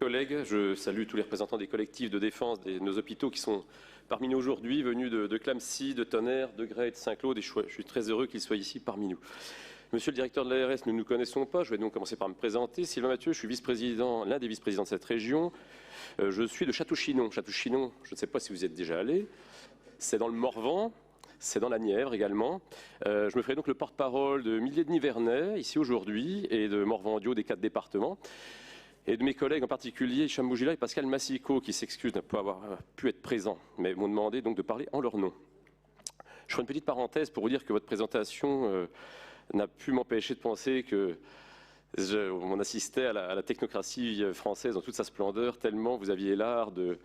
Collègues, je salue tous les représentants des collectifs de défense de nos hôpitaux qui sont parmi nous aujourd'hui, venus de Clamecy, de Tonnerre, de Grès et de Saint-Claude, et je suis très heureux qu'ils soient ici parmi nous. Monsieur le directeur de l'ARS, nous ne nous connaissons pas, je vais donc commencer par me présenter. Sylvain Mathieu, je suis vice-président, l'un des vice-présidents de cette région. Je suis de Château-Chinon. Château-Chinon, je ne sais pas si vous y êtes déjà allé, c'est dans le Morvan. C'est dans la Nièvre également. Je me ferai donc le porte-parole de milliers de Nivernais, ici aujourd'hui, et de Morvan-Audio des 4 départements. Et de mes collègues en particulier, Hicham Bougila et Pascal Massico, qui s'excusent de ne pas avoir pu être présents, mais m'ont demandé donc de parler en leur nom. Je ferai une petite parenthèse pour vous dire que votre présentation n'a pu m'empêcher de penser que on assistait à la technocratie française dans toute sa splendeur, tellement vous aviez l'art de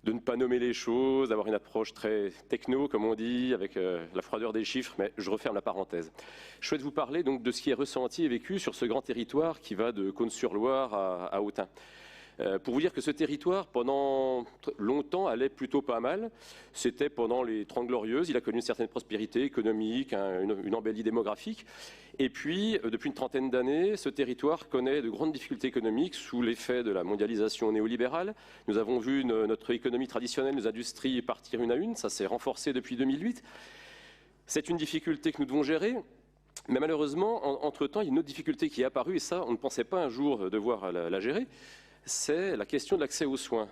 ne pas nommer les choses, d'avoir une approche très techno, comme on dit, avec la froideur des chiffres, mais je referme la parenthèse. Je souhaite vous parler donc de ce qui est ressenti et vécu sur ce grand territoire qui va de Cosne-sur-Loire à Autun. Pour vous dire que ce territoire, pendant longtemps, allait plutôt pas mal. C'était pendant les 30 Glorieuses. Il a connu une certaine prospérité économique, une embellie démographique. Et puis, depuis une trentaine d'années, ce territoire connaît de grandes difficultés économiques sous l'effet de la mondialisation néolibérale. Nous avons vu notre économie traditionnelle, nos industries partir une à une. Ça s'est renforcé depuis 2008. C'est une difficulté que nous devons gérer. Mais malheureusement, entre-temps, il y a une autre difficulté qui est apparue, et ça, on ne pensait pas un jour devoir la gérer. C'est la question de l'accès aux soins.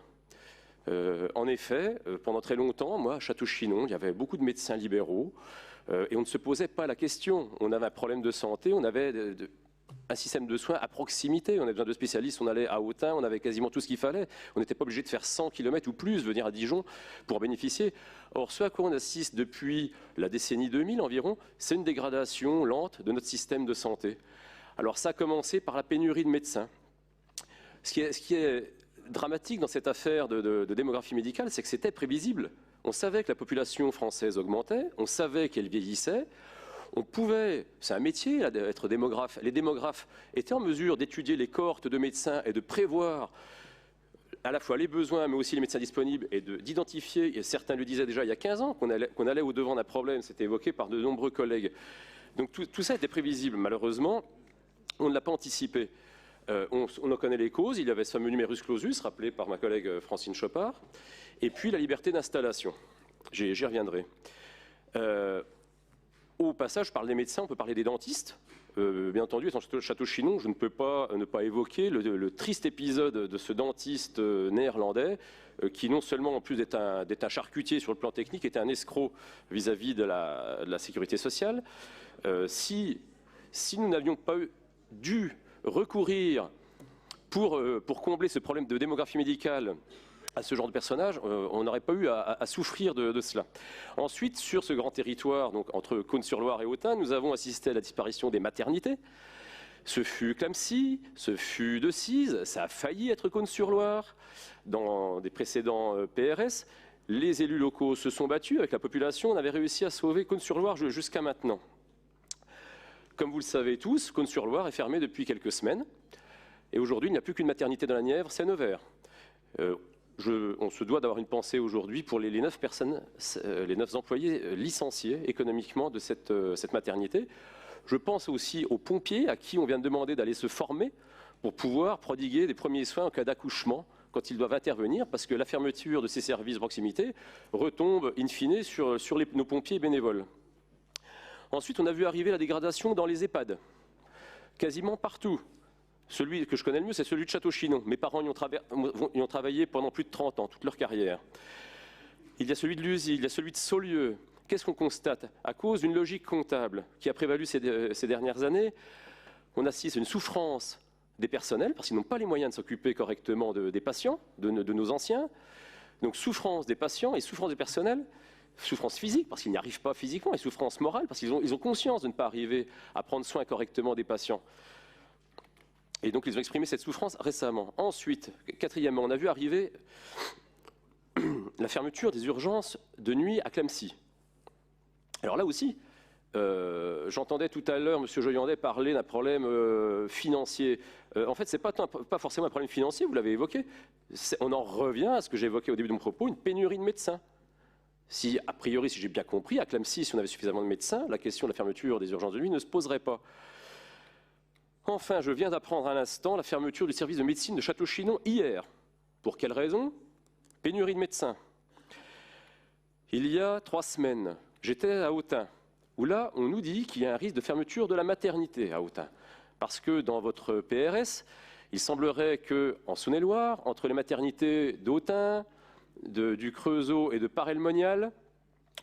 En effet, pendant très longtemps, moi, à Château-Chinon, il y avait beaucoup de médecins libéraux et on ne se posait pas la question. On avait un problème de santé, on avait un système de soins à proximité. On avait besoin de spécialistes, on allait à Autun, on avait quasiment tout ce qu'il fallait. On n'était pas obligé de faire 100 km ou plus, venir à Dijon pour bénéficier. Or, ce à quoi on assiste depuis la décennie 2000 environ, c'est une dégradation lente de notre système de santé. Alors, ça a commencé par la pénurie de médecins. Ce qui est dramatique dans cette affaire de démographie médicale, c'est que c'était prévisible. On savait que la population française augmentait, on savait qu'elle vieillissait, on pouvait, c'est un métier être démographe, les démographes étaient en mesure d'étudier les cohortes de médecins et de prévoir à la fois les besoins mais aussi les médecins disponibles et d'identifier, et certains le disaient déjà il y a 15 ans, qu'on allait au-devant d'un problème, c'était évoqué par de nombreux collègues. Donc tout ça était prévisible, malheureusement, on ne l'a pas anticipé. On en connaît les causes, il y avait ce fameux numerus clausus, rappelé par ma collègue Francine Chopard, et puis la liberté d'installation. J'y reviendrai. Au passage, je parle des médecins, on peut parler des dentistes. Bien entendu, étant Château-Chinon, je ne peux pas ne pas évoquer le triste épisode de ce dentiste néerlandais, qui non seulement, en plus d'être un charcutier sur le plan technique, était un escroc vis-à-vis de la sécurité sociale. Si nous n'avions pas dû recourir pour combler ce problème de démographie médicale à ce genre de personnage, on n'aurait pas eu à souffrir de cela. Ensuite, sur ce grand territoire, donc entre Cosne-sur-Loire et Autun, nous avons assisté à la disparition des maternités. Ce fut Clamecy, ce fut Decize, ça a failli être Cosne-sur-Loire dans des précédents PRS. Les élus locaux se sont battus avec la population, on avait réussi à sauver Cosne-sur-Loire jusqu'à maintenant. Comme vous le savez tous, Cosne-sur-Loire est fermée depuis quelques semaines. Et aujourd'hui, il n'y a plus qu'une maternité dans la Nièvre, c'est Nevers. On se doit d'avoir une pensée aujourd'hui pour les 9 personnes, les 9 employés licenciés économiquement de cette maternité. Je pense aussi aux pompiers à qui on vient de demander d'aller se former pour pouvoir prodiguer des premiers soins en cas d'accouchement quand ils doivent intervenir, parce que la fermeture de ces services de proximité retombe in fine sur nos pompiers bénévoles. Ensuite, on a vu arriver la dégradation dans les EHPAD, quasiment partout. Celui que je connais le mieux, c'est celui de Château-Chinon. Mes parents y ont travaillé pendant plus de 30 ans, toute leur carrière. Il y a celui de Luzy, il y a celui de Saulieu. Qu'est-ce qu'on constate? À cause d'une logique comptable qui a prévalu ces dernières années, on assiste à une souffrance des personnels, parce qu'ils n'ont pas les moyens de s'occuper correctement des patients, de nos anciens. Donc souffrance des patients et souffrance des personnels. Souffrance physique, parce qu'ils n'y arrivent pas physiquement, et souffrance morale, parce qu'ils ont conscience de ne pas arriver à prendre soin correctement des patients. Et donc, ils ont exprimé cette souffrance récemment. Ensuite, quatrièmement, on a vu arriver la fermeture des urgences de nuit à Clamecy. Alors là aussi, j'entendais tout à l'heure M. Joyandet parler d'un problème financier. En fait, ce n'est pas forcément un problème financier, vous l'avez évoqué. On en revient à ce que j'ai évoqué au début de mon propos, une pénurie de médecins. Si, a priori, si j'ai bien compris, à Clamecy, si on avait suffisamment de médecins, la question de la fermeture des urgences de nuit ne se poserait pas. Enfin, je viens d'apprendre à l'instant la fermeture du service de médecine de Château-Chinon hier. Pour quelle raison? Pénurie de médecins. Il y a 3 semaines, j'étais à Autun, où là, on nous dit qu'il y a un risque de fermeture de la maternité à Autun. Parce que dans votre PRS, il semblerait qu'en Saône-et-Loire, entre les maternités d'Autun, du Creusot et de Paray-le-Monial,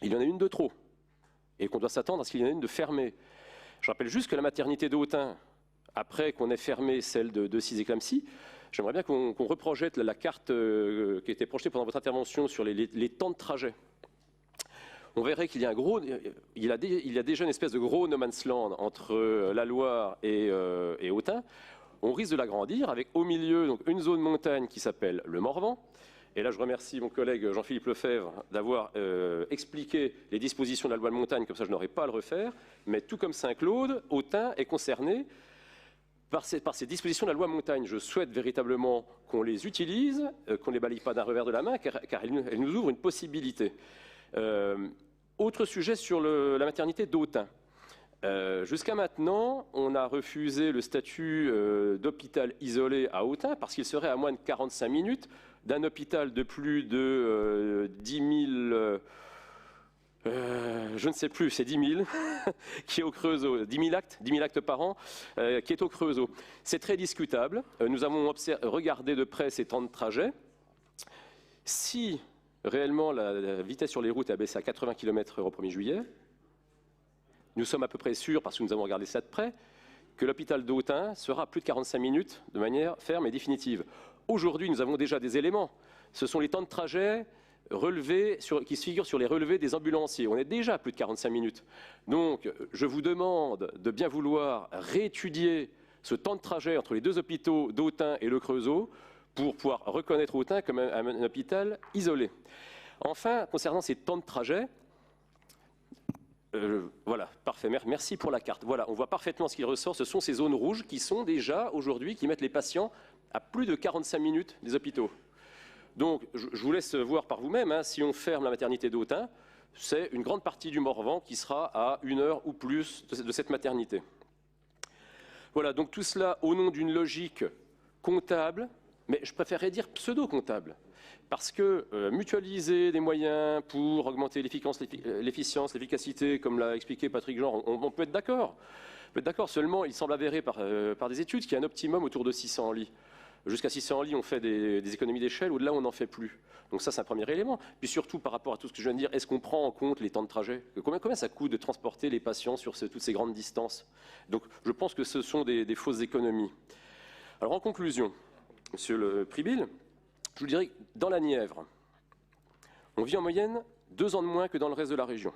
il y en a une de trop. Et qu'on doit s'attendre à ce qu'il y en ait une de fermée. Je rappelle juste que la maternité d'Autun, après qu'on ait fermé celle de Cizé-Clamecy, j'aimerais bien qu'on reprojette la carte qui était projetée pendant votre intervention sur les temps de trajet. On verrait qu'il y a il y a déjà une espèce de gros no man's land entre la Loire et Autun. On risque de l'agrandir avec au milieu donc, une zone montagne qui s'appelle le Morvan. Et là, je remercie mon collègue Jean-Philippe Lefebvre d'avoir expliqué les dispositions de la loi de montagne, comme ça je n'aurai pas à le refaire. Mais tout comme Saint-Claude, Autun est concerné par ces dispositions de la loi montagne. Je souhaite véritablement qu'on les utilise, qu'on ne les balaye pas d'un revers de la main, car elles nous ouvrent une possibilité. Autre sujet sur la maternité d'Autun. Jusqu'à maintenant, on a refusé le statut d'hôpital isolé à Autun parce qu'il serait à moins de 45 minutes d'un hôpital de plus de 10 000, je ne sais plus, c'est 10 000, qui est au Creusot, 10 000 actes par an, qui est au Creusot. C'est très discutable. Nous avons regardé de près ces temps de trajet. Si réellement la vitesse sur les routes est abaissée à 80 km/h au 1er juillet, nous sommes à peu près sûrs, parce que nous avons regardé ça de près, que l'hôpital d'Autun sera à plus de 45 minutes de manière ferme et définitive. Aujourd'hui, nous avons déjà des éléments. Ce sont les temps de trajet relevés qui se figurent sur les relevés des ambulanciers. On est déjà à plus de 45 minutes. Donc, je vous demande de bien vouloir réétudier ce temps de trajet entre les deux hôpitaux d'Autun et le Creusot pour pouvoir reconnaître Autun comme un hôpital isolé. Enfin, concernant ces temps de trajet, voilà, parfait, merci pour la carte. Voilà, on voit parfaitement ce qu'il ressort. Ce sont ces zones rouges qui sont déjà aujourd'hui, qui mettent les patients à plus de 45 minutes des hôpitaux. Donc, je vous laisse voir par vous-même, hein, si on ferme la maternité d'Autun, c'est une grande partie du Morvan qui sera à 1 heure ou plus de cette maternité. Voilà, donc tout cela au nom d'une logique comptable, mais je préférerais dire pseudo-comptable. Parce que mutualiser des moyens pour augmenter l'efficience, l'efficacité, comme l'a expliqué Patrick Jean, on peut être d'accord. Seulement, il semble avéré par des études qu'il y a un optimum autour de 600 lits. Jusqu'à 600 lits, on fait des économies d'échelle, au-delà, on n'en fait plus. Donc ça, c'est un premier élément. Puis surtout, par rapport à tout ce que je viens de dire, est-ce qu'on prend en compte les temps de trajet? Combien ça coûte de transporter les patients sur toutes ces grandes distances? Donc je pense que ce sont des fausses économies. Alors en conclusion, Monsieur le Pribil, je vous dirais que dans la Nièvre, on vit en moyenne 2 ans de moins que dans le reste de la région.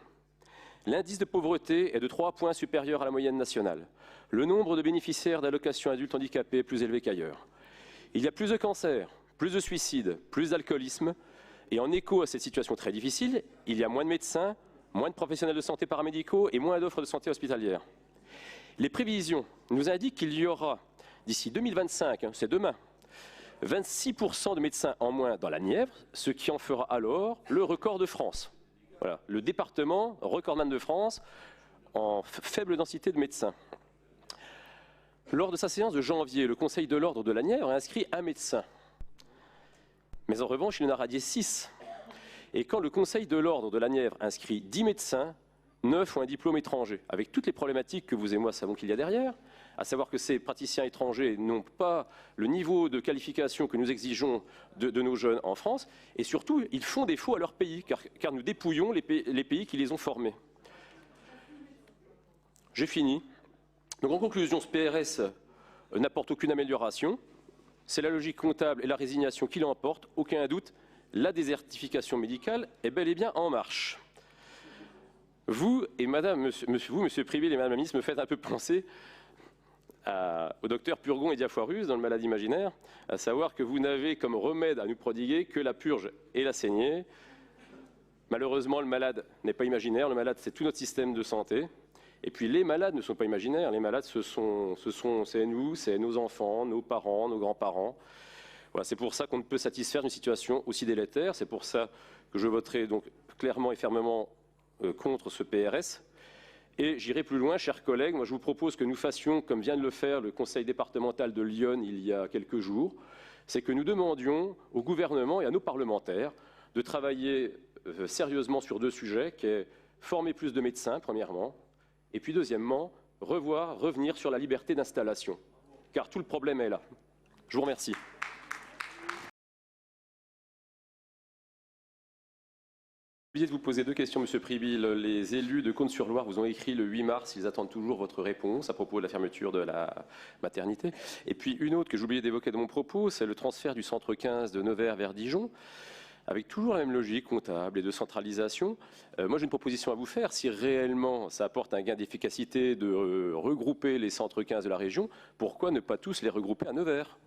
L'indice de pauvreté est de 3 points supérieur à la moyenne nationale. Le nombre de bénéficiaires d'allocations adultes handicapés est plus élevé qu'ailleurs. Il y a plus de cancers, plus de suicides, plus d'alcoolisme. Et en écho à cette situation très difficile, il y a moins de médecins, moins de professionnels de santé paramédicaux et moins d'offres de santé hospitalière. Les prévisions nous indiquent qu'il y aura, d'ici 2025, c'est demain, 26% de médecins en moins dans la Nièvre, ce qui en fera alors le record de France. Voilà, le département recordman de France en faible densité de médecins. Lors de sa séance de janvier, le Conseil de l'Ordre de la Nièvre a inscrit 1 médecin. Mais en revanche, il en a radié 6. Et quand le Conseil de l'Ordre de la Nièvre inscrit 10 médecins, 9 ont un diplôme étranger, avec toutes les problématiques que vous et moi savons qu'il y a derrière, à savoir que ces praticiens étrangers n'ont pas le niveau de qualification que nous exigeons de nos jeunes en France, et surtout, ils font défaut à leur pays, car nous dépouillons les pays qui les ont formés. J'ai fini. Donc en conclusion, ce PRS n'apporte aucune amélioration. C'est la logique comptable et la résignation qui l'emportent. Aucun doute, la désertification médicale est bel et bien en marche. Vous et madame, monsieur Pribil et madame la ministre me faites un peu penser au docteur Purgon et Diafoirus dans le Malade imaginaire, à savoir que vous n'avez comme remède à nous prodiguer que la purge et la saignée. Malheureusement, le malade n'est pas imaginaire, le malade c'est tout notre système de santé. Et puis les malades ne sont pas imaginaires, les malades c'est nous, c'est nos enfants, nos parents, nos grands-parents. Voilà, c'est pour ça qu'on ne peut satisfaire d'une situation aussi délétère, c'est pour ça que je voterai donc clairement et fermement contre ce PRS. Et j'irai plus loin, chers collègues, moi je vous propose que nous fassions, comme vient de le faire le conseil départemental de Lyon il y a quelques jours, c'est que nous demandions au gouvernement et à nos parlementaires de travailler sérieusement sur 2 sujets, qui est former plus de médecins, premièrement, et puis deuxièmement, revenir sur la liberté d'installation, car tout le problème est là. Je vous remercie. J'ai oublié de vous poser 2 questions, Monsieur Pribil. Les élus de Cosne-sur-Loire vous ont écrit le 8 mars, ils attendent toujours votre réponse à propos de la fermeture de la maternité. Et puis une autre que j'ai oublié d'évoquer dans mon propos, c'est le transfert du centre 15 de Nevers vers Dijon, avec toujours la même logique comptable et de centralisation. Moi, j'ai une proposition à vous faire. Si réellement ça apporte un gain d'efficacité de regrouper les centres 15 de la région, pourquoi ne pas tous les regrouper à Nevers ?